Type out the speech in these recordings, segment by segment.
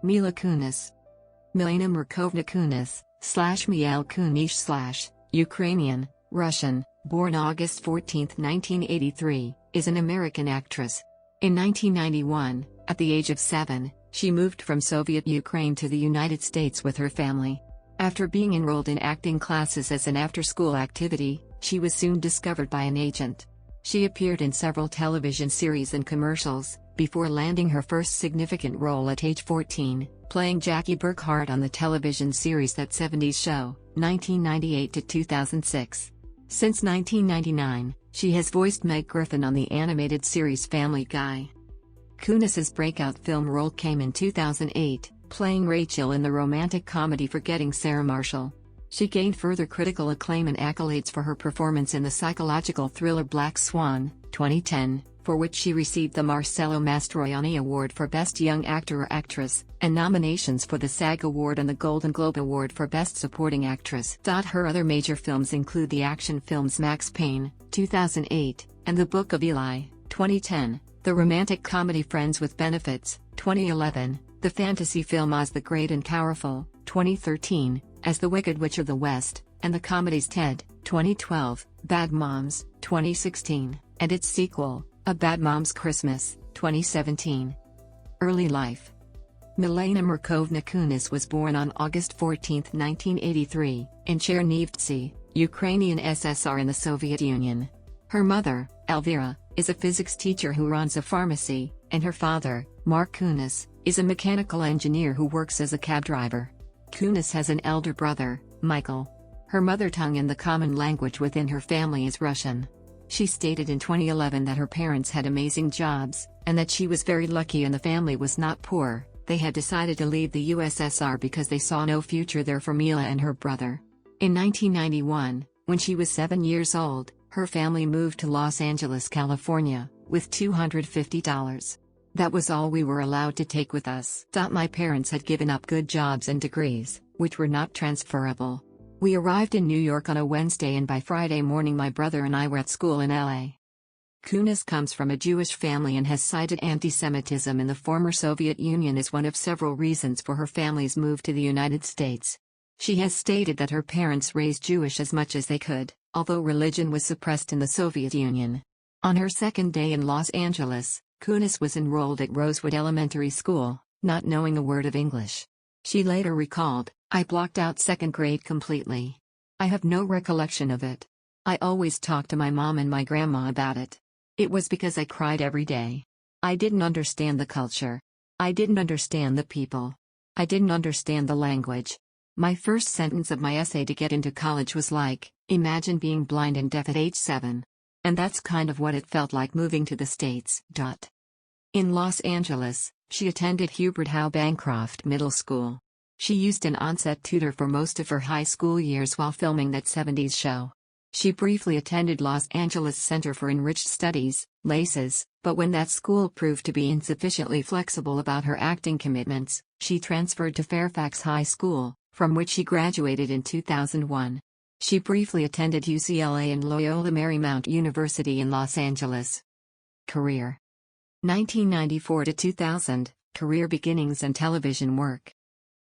Mila Kunis. Milena Markovna Kunis, /Mil Kunish / Ukrainian, Russian, born August 14, 1983, is an American actress. In 1991, at the age of 7, she moved from Soviet Ukraine to the United States with her family. After being enrolled in acting classes as an after-school activity, she was soon discovered by an agent. She appeared in several television series and commercials, before landing her first significant role at age 14, playing Jackie Burkhart on the television series That 70s Show, 1998 to 2006. Since 1999, she has voiced Meg Griffin on the animated series Family Guy. Kunis's breakout film role came in 2008, playing Rachel in the romantic comedy Forgetting Sarah Marshall. She gained further critical acclaim and accolades for her performance in the psychological thriller Black Swan, 2010, for which she received the Marcello Mastroianni Award for Best Young Actor or Actress, and nominations for the SAG Award and the Golden Globe Award for Best Supporting Actress. Her other major films include the action films Max Payne, 2008, and The Book of Eli, 2010, the romantic comedy Friends with Benefits, 2011, the fantasy film Oz the Great and Powerful, 2013, as the Wicked Witch of the West, and the comedies Ted, 2012, Bad Moms, 2016, and its sequel, A Bad Mom's Christmas, 2017. Early life. Milena Markovna Kunis was born on August 14, 1983, in Chernivtsi, Ukrainian SSR in the Soviet Union. Her mother, Elvira, is a physics teacher who runs a pharmacy, and her father, Mark Kunis, is a mechanical engineer who works as a cab driver. Kunis has an elder brother, Michael. Her mother tongue and the common language within her family is Russian. She stated in 2011 that her parents had amazing jobs, and that she was very lucky and the family was not poor. They had decided to leave the USSR because they saw no future there for Mila and her brother. In 1991, when she was 7 years old, her family moved to Los Angeles, California, with $250. That was all we were allowed to take with us. My parents had given up good jobs and degrees, which were not transferable. We arrived in New York on a Wednesday and by Friday morning my brother and I were at school in LA. Kunis comes from a Jewish family and has cited anti-Semitism in the former Soviet Union as one of several reasons for her family's move to the United States. She has stated that her parents raised Jewish as much as they could, although religion was suppressed in the Soviet Union. On her second day in Los Angeles, Kunis was enrolled at Rosewood Elementary School, not knowing a word of English. She later recalled, "I blocked out second grade completely. I have no recollection of it. I always talked to my mom and my grandma about it. It was because I cried every day. I didn't understand the culture. I didn't understand the people. I didn't understand the language. My first sentence of my essay to get into college was like, imagine being blind and deaf at age 7. And that's kind of what it felt like moving to the States." In Los Angeles, she attended Hubert Howe Bancroft Middle School. She used an on-set tutor for most of her high school years while filming That 70s Show. She briefly attended Los Angeles Center for Enriched Studies, LACES, but when that school proved to be insufficiently flexible about her acting commitments, she transferred to Fairfax High School, from which she graduated in 2001. She briefly attended UCLA and Loyola Marymount University in Los Angeles. Career. 1994 to 2000, career beginnings and television work.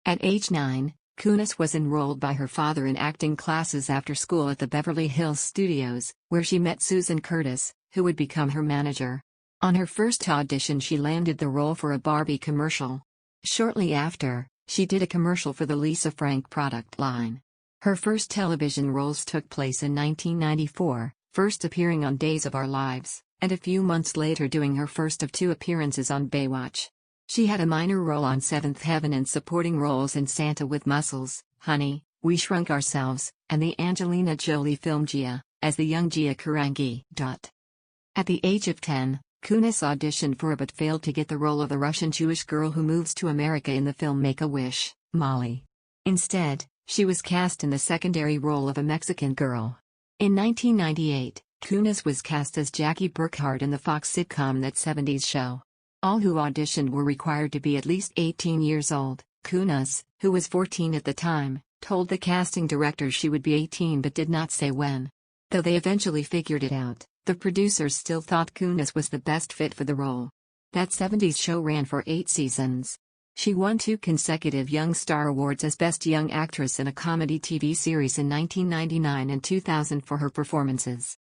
At age 9, Kunis was enrolled by her father in acting classes after school at the Beverly Hills Studios, where she met Susan Curtis, who would become her manager. On her first audition she landed the role for a Barbie commercial. Shortly after, she did a commercial for the Lisa Frank product line. Her first television roles took place in 1994, first appearing on Days of Our Lives, and a few months later doing her first of 2 appearances on Baywatch. She had a minor role on Seventh Heaven and supporting roles in Santa with Muscles, Honey, We Shrunk Ourselves, and the Angelina Jolie film Gia, as the young Gia Karangi. At the age of 10, Kunis auditioned for but failed to get the role of the Russian Jewish girl who moves to America in the film Make-A-Wish, Molly. Instead, she was cast in the secondary role of a Mexican girl. In 1998, Kunis was cast as Jackie Burkhart in the Fox sitcom That 70s Show. All who auditioned were required to be at least 18 years old. Kunis, who was 14 at the time, told the casting director she would be 18 but did not say when. Though they eventually figured it out, the producers still thought Kunis was the best fit for the role. That 70s Show ran for 8 seasons. She won 2 consecutive Young Star Awards as Best Young Actress in a Comedy TV Series in 1999 and 2000 for her performances.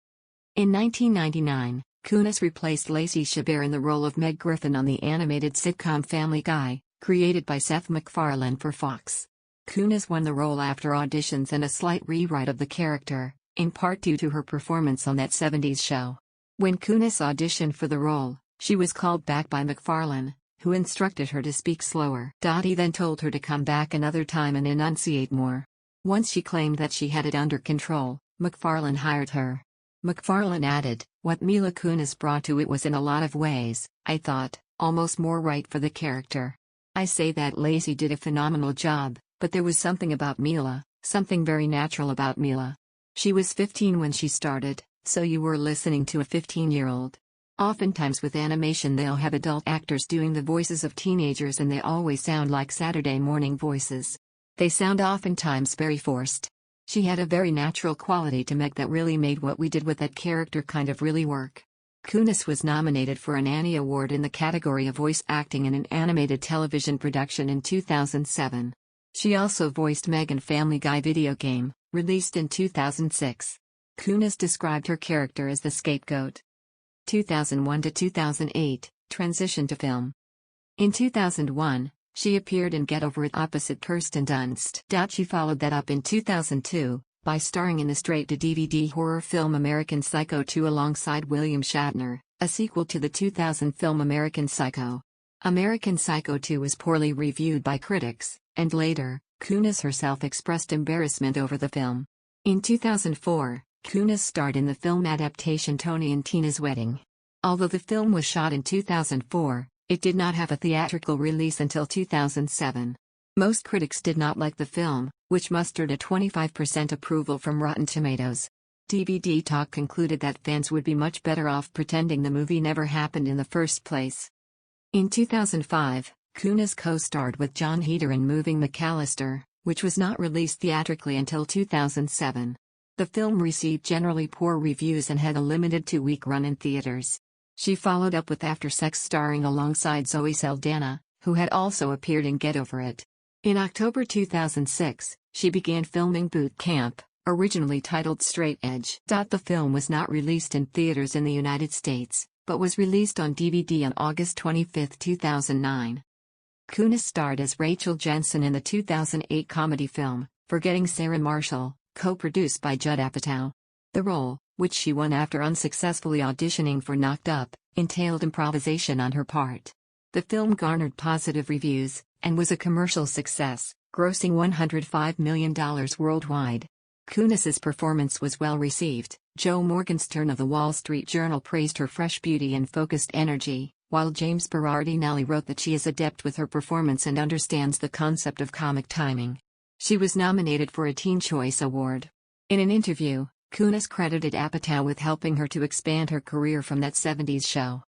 In 1999, Kunis replaced Lacey Chabert in the role of Meg Griffin on the animated sitcom Family Guy, created by Seth MacFarlane for Fox. Kunis won the role after auditions and a slight rewrite of the character, in part due to her performance on that 70s show. When Kunis auditioned for the role, she was called back by MacFarlane, who instructed her to speak slower. He then told her to come back another time and enunciate more. Once she claimed that she had it under control, MacFarlane hired her. MacFarlane added, "What Mila Kunis brought to it was in a lot of ways, I thought, almost more right for the character. I say that Lacey did a phenomenal job, but there was something about Mila, something very natural about Mila. She was 15 when she started, so you were listening to a 15-year-old. Oftentimes with animation they'll have adult actors doing the voices of teenagers and they always sound like Saturday morning voices. They sound oftentimes very forced. She had a very natural quality to Meg that really made what we did with that character kind of really work." Kunis was nominated for an Annie Award in the category of voice acting in an animated television production in 2007. She also voiced Meg in Family Guy video game, released in 2006. Kunis described her character as the scapegoat. 2001 to 2008, transition to film. In 2001, she appeared in Get Over It opposite Kirsten Dunst. She followed that up in 2002, by starring in the straight-to-DVD horror film American Psycho 2 alongside William Shatner, a sequel to the 2000 film American Psycho. American Psycho 2 was poorly reviewed by critics, and later, Kunis herself expressed embarrassment over the film. In 2004, Kunis starred in the film adaptation Tony and Tina's Wedding. Although the film was shot in 2004, it did not have a theatrical release until 2007. Most critics did not like the film, which mustered a 25% approval from Rotten Tomatoes. DVD Talk concluded that fans would be much better off pretending the movie never happened in the first place. In 2005, Kunis co-starred with John Heder in Moving McAllister, which was not released theatrically until 2007. The film received generally poor reviews and had a limited 2-week run in theaters. She followed up with After Sex starring alongside Zoe Saldana, who had also appeared in Get Over It. In October 2006, she began filming Boot Camp, originally titled Straight Edge. The film was not released in theaters in the United States, but was released on DVD on August 25, 2009. Kunis starred as Rachel Jensen in the 2008 comedy film, Forgetting Sarah Marshall, co-produced by Judd Apatow. The role, which she won after unsuccessfully auditioning for Knocked Up, entailed improvisation on her part. The film garnered positive reviews, and was a commercial success, grossing $105 million worldwide. Kunis's performance was well received. Joe Morgenstern of the Wall Street Journal praised her fresh beauty and focused energy, while James Berardinelli wrote that she is adept with her performance and understands the concept of comic timing. She was nominated for a Teen Choice Award. In an interview, Kunis credited Apatow with helping her to expand her career from that 70s show.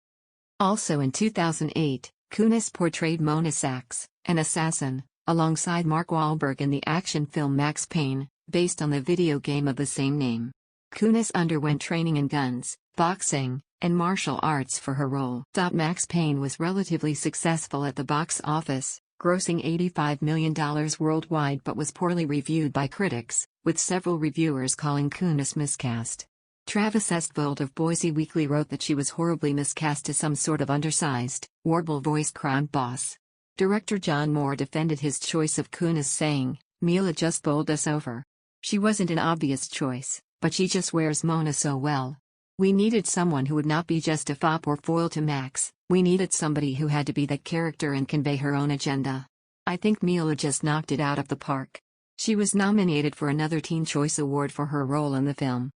Also in 2008, Kunis portrayed Mona Sachs, an assassin, alongside Mark Wahlberg in the action film Max Payne, based on the video game of the same name. Kunis underwent training in guns, boxing, and martial arts for her role. Max Payne was relatively successful at the box office, grossing $85 million worldwide but was poorly reviewed by critics, with several reviewers calling Kunis miscast. Travis Estvold of Boise Weekly wrote that she was horribly miscast as some sort of undersized, warble-voiced crime boss. Director John Moore defended his choice of Kunis saying, "Mila just bowled us over. She wasn't an obvious choice, but she just wears Mona so well. We needed someone who would not be just a fop or foil to Max, we needed somebody who had to be that character and convey her own agenda. I think Mila just knocked it out of the park." She was nominated for another Teen Choice Award for her role in the film.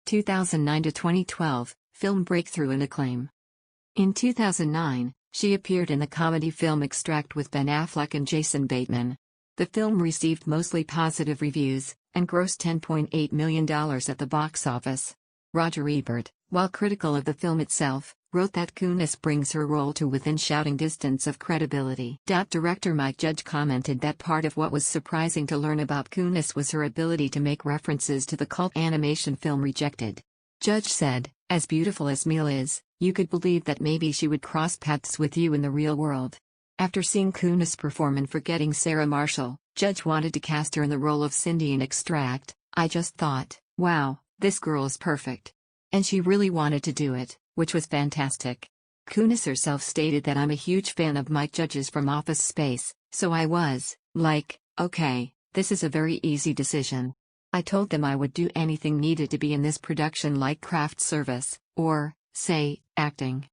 2009 to 2012, film breakthrough and acclaim. In 2009, she appeared in the comedy film Extract with Ben Affleck and Jason Bateman. The film received mostly positive reviews, and grossed $10.8 million at the box office. Roger Ebert, while critical of the film itself, wrote that Kunis brings her role to within shouting distance of credibility. Director Mike Judge commented that part of what was surprising to learn about Kunis was her ability to make references to the cult animation film Rejected. Judge said, "As beautiful as Mila is, you could believe that maybe she would cross paths with you in the real world. After seeing Kunis perform in Forgetting Sarah Marshall, Judge wanted to cast her in the role of Cindy in Extract. I just thought, wow, this girl is perfect. And she really wanted to do it, which was fantastic. Kunis herself stated that I'm a huge fan of Mike Judge's from Office Space, so I was, like, okay, this is a very easy decision. I told them I would do anything needed to be in this production like craft service, or, say, acting.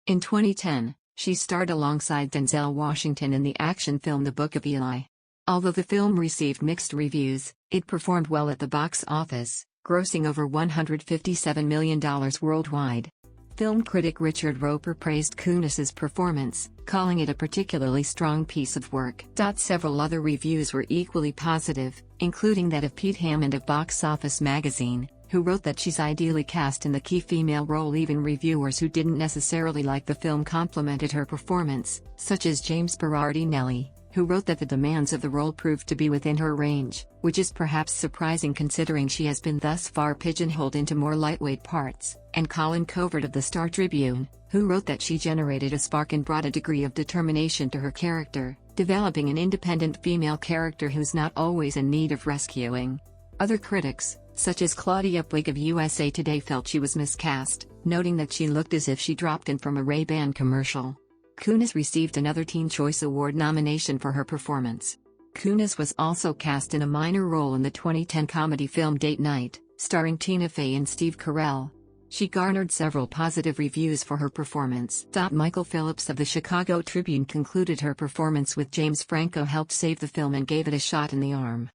In 2010, she starred alongside Denzel Washington in the action film The Book of Eli. Although the film received mixed reviews, it performed well at the box office, grossing over $157 million worldwide. Film critic Richard Roper praised Kunis's performance, calling it a particularly strong piece of work. Several other reviews were equally positive, including that of Pete Hammond of Box Office magazine, who wrote that she's ideally cast in the key female role. Even reviewers who didn't necessarily like the film complimented her performance, such as James Berardi-Nelly, who wrote that the demands of the role proved to be within her range, which is perhaps surprising considering she has been thus far pigeonholed into more lightweight parts, and Colin Covert of the Star Tribune, who wrote that she generated a spark and brought a degree of determination to her character, developing an independent female character who's not always in need of rescuing. Other critics, such as Claudia Puig of USA Today, felt she was miscast, noting that she looked as if she dropped in from a Ray-Ban commercial. Kunis received another Teen Choice Award nomination for her performance. Kunis was also cast in a minor role in the 2010 comedy film Date Night, starring Tina Fey and Steve Carell. She garnered several positive reviews for her performance. Michael Phillips of the Chicago Tribune concluded her performance with James Franco helped save the film and gave it a shot in the arm.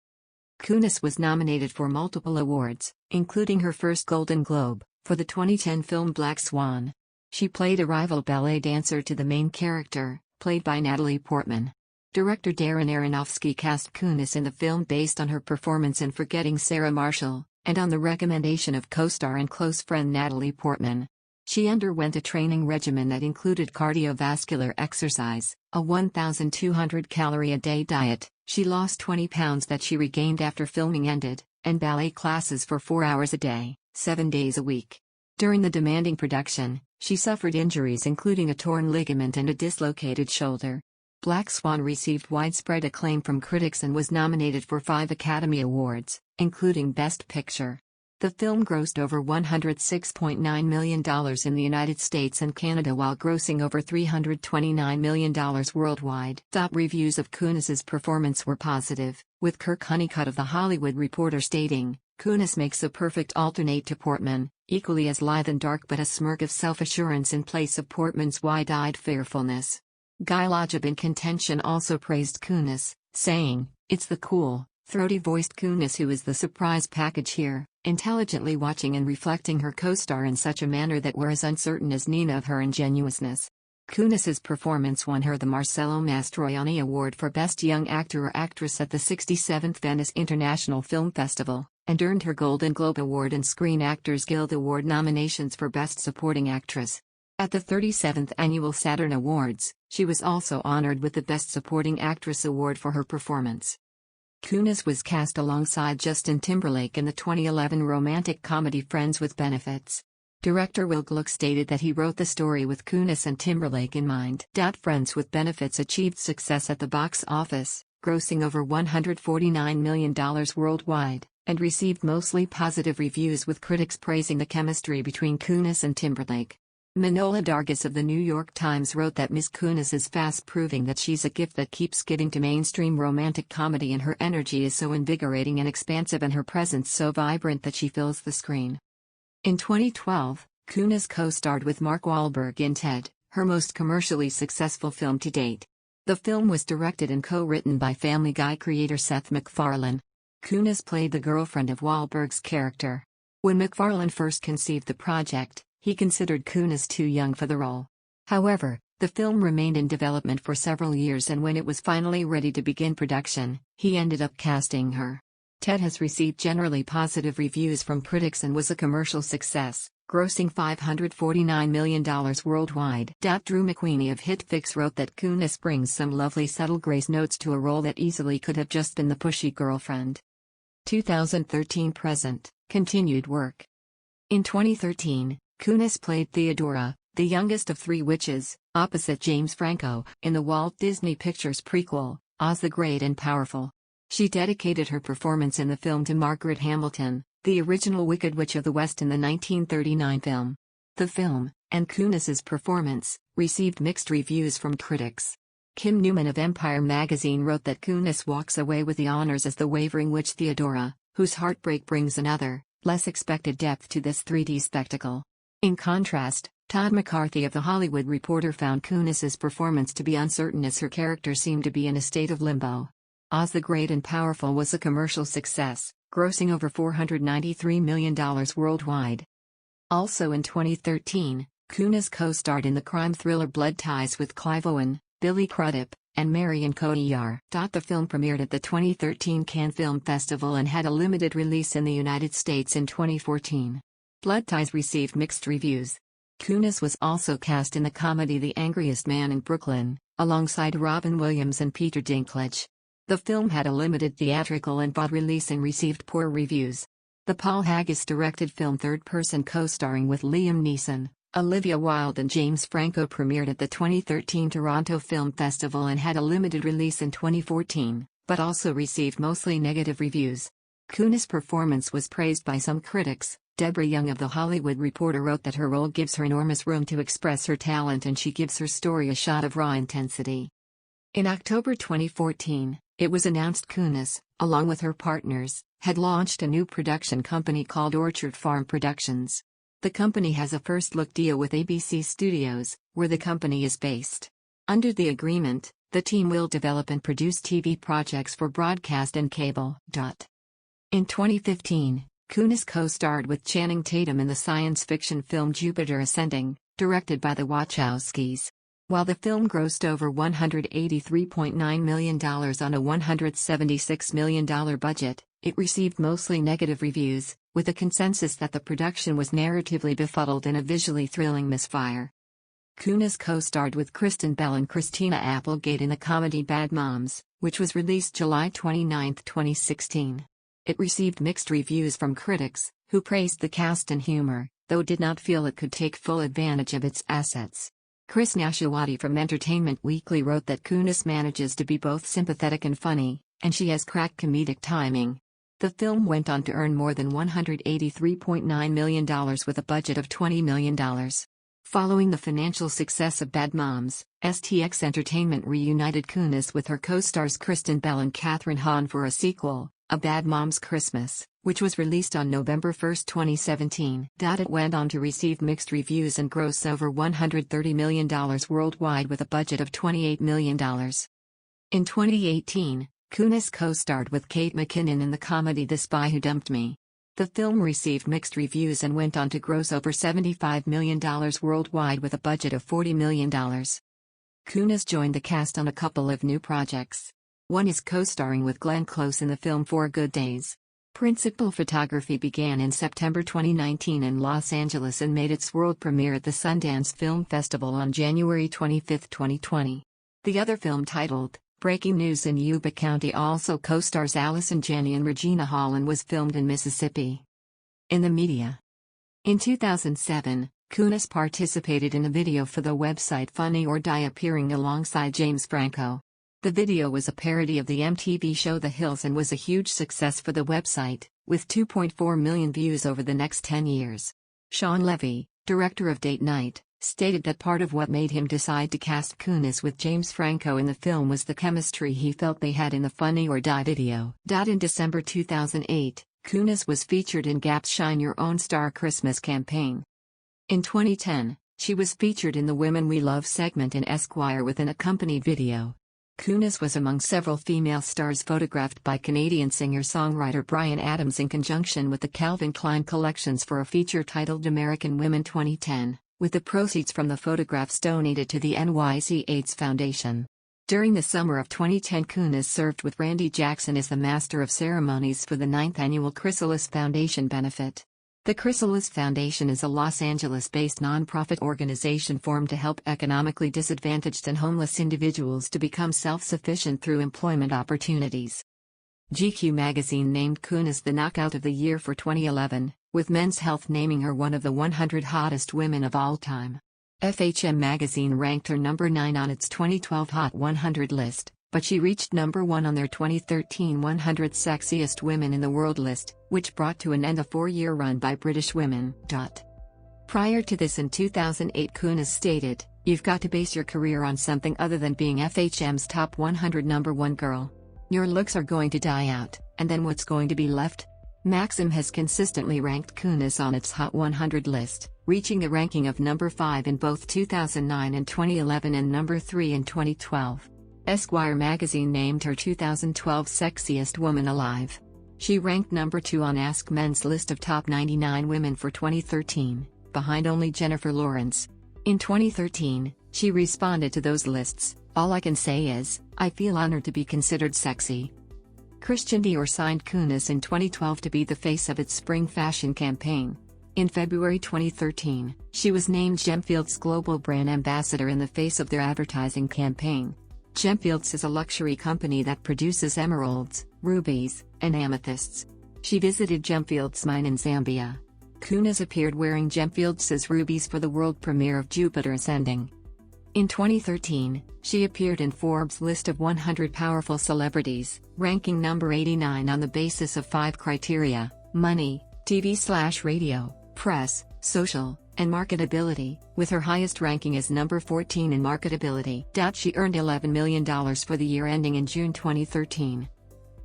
Kunis was nominated for multiple awards, including her first Golden Globe, for the 2010 film Black Swan. She played a rival ballet dancer to the main character, played by Natalie Portman. Director Darren Aronofsky cast Kunis in the film based on her performance in Forgetting Sarah Marshall, and on the recommendation of co-star and close friend Natalie Portman. She underwent a training regimen that included cardiovascular exercise, a 1,200-calorie-a-day diet. She lost 20 pounds that she regained after filming ended, and ballet classes for 4 hours a day, 7 days a week. During the demanding production, she suffered injuries including a torn ligament and a dislocated shoulder. Black Swan received widespread acclaim from critics and was nominated for 5 Academy Awards, including Best Picture. The film grossed over $106.9 million in the United States and Canada while grossing over $329 million worldwide. Reviews of Kunis's performance were positive, with Kirk Honeycutt of The Hollywood Reporter stating, "Kunis makes a perfect alternate to Portman, equally as lithe and dark but a smirk of self-assurance in place of Portman's wide-eyed fearfulness." Guy Lodge in Contention also praised Kunis, saying, "It's the cool, throaty-voiced Kunis who is the surprise package here, intelligently watching and reflecting her co-star in such a manner that we're as uncertain as Nina of her ingenuousness." Kunis's performance won her the Marcello Mastroianni Award for Best Young Actor or Actress at the 67th Venice International Film Festival, and earned her Golden Globe Award and Screen Actors Guild Award nominations for Best Supporting Actress. At the 37th Annual Saturn Awards, she was also honored with the Best Supporting Actress Award for her performance. Kunis was cast alongside Justin Timberlake in the 2011 romantic comedy Friends with Benefits. Director Will Gluck stated that he wrote the story with Kunis and Timberlake in mind. Friends with Benefits achieved success at the box office, grossing over $149 million worldwide, and received mostly positive reviews with critics praising the chemistry between Kunis and Timberlake. Manohla Dargis of the New York Times wrote that Ms. Kunis is fast proving that she's a gift that keeps giving to mainstream romantic comedy, and her energy is so invigorating and expansive and her presence so vibrant that she fills the screen. In 2012, Kunis co-starred with Mark Wahlberg in Ted, her most commercially successful film to date. The film was directed and co-written by Family Guy creator Seth MacFarlane. Kunis played the girlfriend of Wahlberg's character. When MacFarlane first conceived the project, he considered Kunis too young for the role. However, the film remained in development for several years, and when it was finally ready to begin production, he ended up casting her. Ted has received generally positive reviews from critics and was a commercial success, grossing $549 million worldwide. Drew McWeeny of HitFix wrote that Kunis brings some lovely subtle grace notes to a role that easily could have just been the pushy girlfriend. 2013 present, continued work. In 2013, Kunis played Theodora, the youngest of three witches, opposite James Franco, in the Walt Disney Pictures prequel, Oz the Great and Powerful. She dedicated her performance in the film to Margaret Hamilton, the original Wicked Witch of the West in the 1939 film. The film, and Kunis's performance, received mixed reviews from critics. Kim Newman of Empire magazine wrote that Kunis walks away with the honors as the wavering witch Theodora, whose heartbreak brings another, less expected depth to this 3D spectacle. In contrast, Todd McCarthy of The Hollywood Reporter found Kunis's performance to be uncertain as her character seemed to be in a state of limbo. Oz the Great and Powerful was a commercial success, grossing over $493 million worldwide. Also in 2013, Kunis co-starred in the crime thriller Blood Ties with Clive Owen, Billy Crudup, and Marion Cotillard. The film premiered at the 2013 Cannes Film Festival and had a limited release in the United States in 2014. Blood Ties received mixed reviews. Kunis was also cast in the comedy The Angriest Man in Brooklyn, alongside Robin Williams and Peter Dinklage. The film had a limited theatrical and VOD release and received poor reviews. The Paul Haggis-directed film third-person co-starring with Liam Neeson, Olivia Wilde and James Franco premiered at the 2013 Toronto Film Festival and had a limited release in 2014, but also received mostly negative reviews. Kunis' performance was praised by some critics. Deborah Young of The Hollywood Reporter wrote that her role gives her enormous room to express her talent and she gives her story a shot of raw intensity. In October 2014, it was announced Kunis, along with her partners, had launched a new production company called Orchard Farm Productions. The company has a first-look deal with ABC Studios, where the company is based. Under the agreement, the team will develop and produce TV projects for broadcast and cable. In 2015, Kunis co-starred with Channing Tatum in the science fiction film Jupiter Ascending, directed by the Wachowskis. While the film grossed over $183.9 million on a $176 million budget, it received mostly negative reviews, with a consensus that the production was narratively befuddled and a visually thrilling misfire. Kunis co-starred with Kristen Bell and Christina Applegate in the comedy Bad Moms, which was released July 29, 2016. It received mixed reviews from critics, who praised the cast and humor, though did not feel it could take full advantage of its assets. Chris Nashawati from Entertainment Weekly wrote that Kunis manages to be both sympathetic and funny, and she has cracked comedic timing. The film went on to earn more than $183.9 million with a budget of $20 million. Following the financial success of Bad Moms, STX Entertainment reunited Kunis with her co-stars Kristen Bell and Kathryn Hahn for a sequel, A Bad Moms Christmas, which was released on November 1, 2017. It went on to receive mixed reviews and gross over $130 million worldwide with a budget of $28 million. In 2018, Kunis co-starred with Kate McKinnon in the comedy The Spy Who Dumped Me. The film received mixed reviews and went on to gross over $75 million worldwide with a budget of $40 million. Kunis joined the cast on a couple of new projects. One is co-starring with Glenn Close in the film 4 Good Days. Principal photography began in September 2019 in Los Angeles and made its world premiere at the Sundance Film Festival on January 25, 2020. The other film, titled Breaking News in Yuba County, also co-stars Allison Janney and Regina Hall and was filmed in Mississippi. In the media. In 2007, Kunis participated in a video for the website Funny or Die appearing alongside James Franco. The video was a parody of the MTV show The Hills and was a huge success for the website, with 2.4 million views over the next 10 years. Sean Levy, director of Date Night, stated that part of what made him decide to cast Kunis with James Franco in the film was the chemistry he felt they had in the Funny or Die video. In December 2008, Kunis was featured in Gap's Shine Your Own Star Christmas campaign. In 2010, she was featured in the Women We Love segment in Esquire with an accompanied video. Kunis was among several female stars photographed by Canadian singer-songwriter Bryan Adams in conjunction with the Calvin Klein collections for a feature titled American Women 2010, with the proceeds from the photographs donated to the NYC AIDS Foundation. During the summer of 2010, Kunis served with Randy Jackson as the Master of Ceremonies for the 9th annual Chrysalis Foundation benefit. The Chrysalis Foundation is a Los Angeles-based nonprofit organization formed to help economically disadvantaged and homeless individuals to become self-sufficient through employment opportunities. GQ magazine named Kunis the Knockout of the Year for 2011, with Men's Health naming her one of the 100 hottest women of all time. FHM magazine ranked her number 9 on its 2012 Hot 100 list, but she reached number 1 on their 2013 100 Sexiest Women in the World list, which brought to an end a 4-year run by British women. Prior to this in 2008, Kunis stated, "You've got to base your career on something other than being FHM's top 100 number 1 girl. Your looks are going to die out, and then what's going to be left?" Maxim has consistently ranked Kunis on its Hot 100 list, reaching the ranking of number 5 in both 2009 and 2011 and number 3 in 2012. Esquire magazine named her 2012 Sexiest Woman Alive. She ranked number 2 on Ask Men's list of top 99 women for 2013, behind only Jennifer Lawrence. In 2013, she responded to those lists, "All I can say is, I feel honored to be considered sexy." Christian Dior signed Kunis in 2012 to be the face of its spring fashion campaign. In February 2013, she was named Gemfields Global Brand Ambassador in the face of their advertising campaign. Gemfields is a luxury company that produces emeralds, rubies, and amethysts. She visited Gemfields mine in Zambia. Kunis appeared wearing Gemfields' rubies for the world premiere of Jupiter Ascending. In 2013, she appeared in Forbes' list of 100 powerful celebrities, ranking number 89 on the basis of 5 criteria: money, TV/radio, press, social, and marketability, with her highest ranking as number 14 in marketability. She earned $11 million for the year ending in June 2013.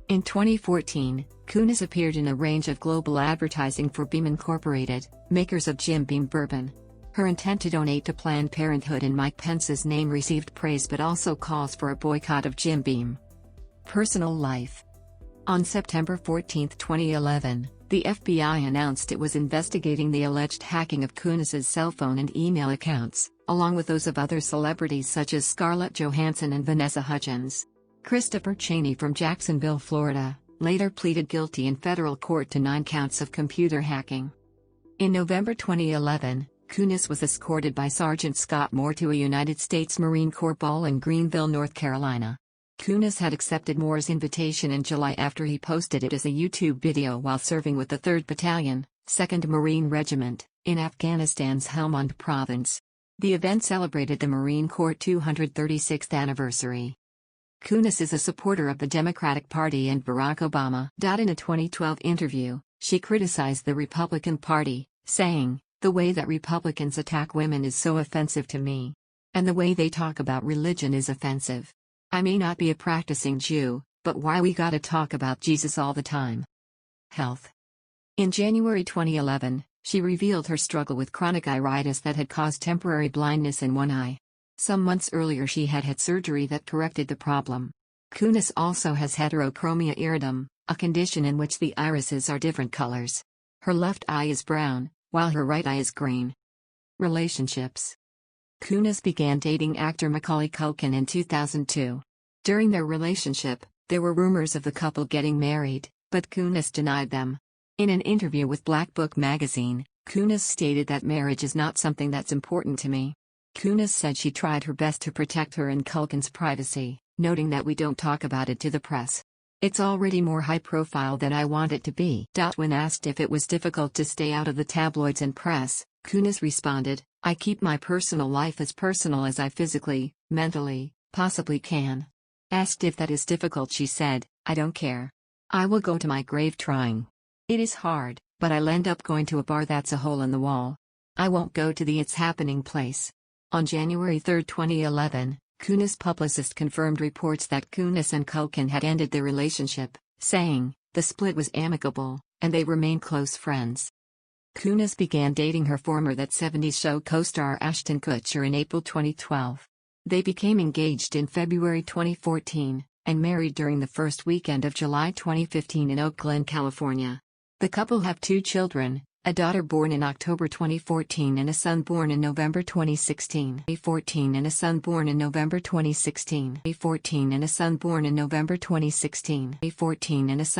In 2014, Kunis appeared in a range of global advertising for Beam Incorporated, makers of Jim Beam bourbon. Her intent to donate to Planned Parenthood in Mike Pence's name received praise but also calls for a boycott of Jim Beam. Personal life. On September 14, 2011, the FBI announced it was investigating the alleged hacking of Kunis's cell phone and email accounts, along with those of other celebrities such as Scarlett Johansson and Vanessa Hudgens. Christopher Chaney from Jacksonville, Florida, later pleaded guilty in federal court to 9 counts of computer hacking. In November 2011, Kunis was escorted by Sergeant Scott Moore to a United States Marine Corps ball in Greenville, North Carolina. Kunis had accepted Moore's invitation in July after he posted it as a YouTube video while serving with the 3rd Battalion, 2nd Marine Regiment, in Afghanistan's Helmand Province. The event celebrated the Marine Corps' 236th anniversary. Kunis is a supporter of the Democratic Party and Barack Obama. In a 2012 interview, she criticized the Republican Party, saying, "The way that Republicans attack women is so offensive to me. And the way they talk about religion is offensive. I may not be a practicing Jew, but why we gotta talk about Jesus all the time?" Health. In January 2011, she revealed her struggle with chronic iritis that had caused temporary blindness in one eye. Some months earlier she had had surgery that corrected the problem. Kunis also has heterochromia iridum, a condition in which the irises are different colors. Her left eye is brown, while her right eye is green. Relationships. Kunis began dating actor Macaulay Culkin in 2002. During their relationship, there were rumors of the couple getting married, but Kunis denied them. In an interview with Black Book magazine, Kunis stated that marriage is not something that's important to me. Kunis said she tried her best to protect her and Culkin's privacy, noting that "we don't talk about it to the press. It's already more high profile than I want it to be." When asked if it was difficult to stay out of the tabloids and press, Kunis responded, "I keep my personal life as personal as I physically, mentally, possibly can." Asked if that is difficult, she said, "I don't care. I will go to my grave trying. It is hard, but I'll end up going to a bar that's a hole in the wall. I won't go to the It's Happening place." On January 3, 2011, Kunis' publicist confirmed reports that Kunis and Culkin had ended their relationship, saying, "The split was amicable, and they remain close friends." Kunis began dating her former That 70s Show co-star Ashton Kutcher in April 2012. They became engaged in February 2014, and married during the first weekend of July 2015 in Oak Glen, California. The couple have 2 children, a daughter born in October 2014 and a son born in November 2016. A 14 and a son born in November 2016. A 14 and a son born in November 2016. A 14 and a son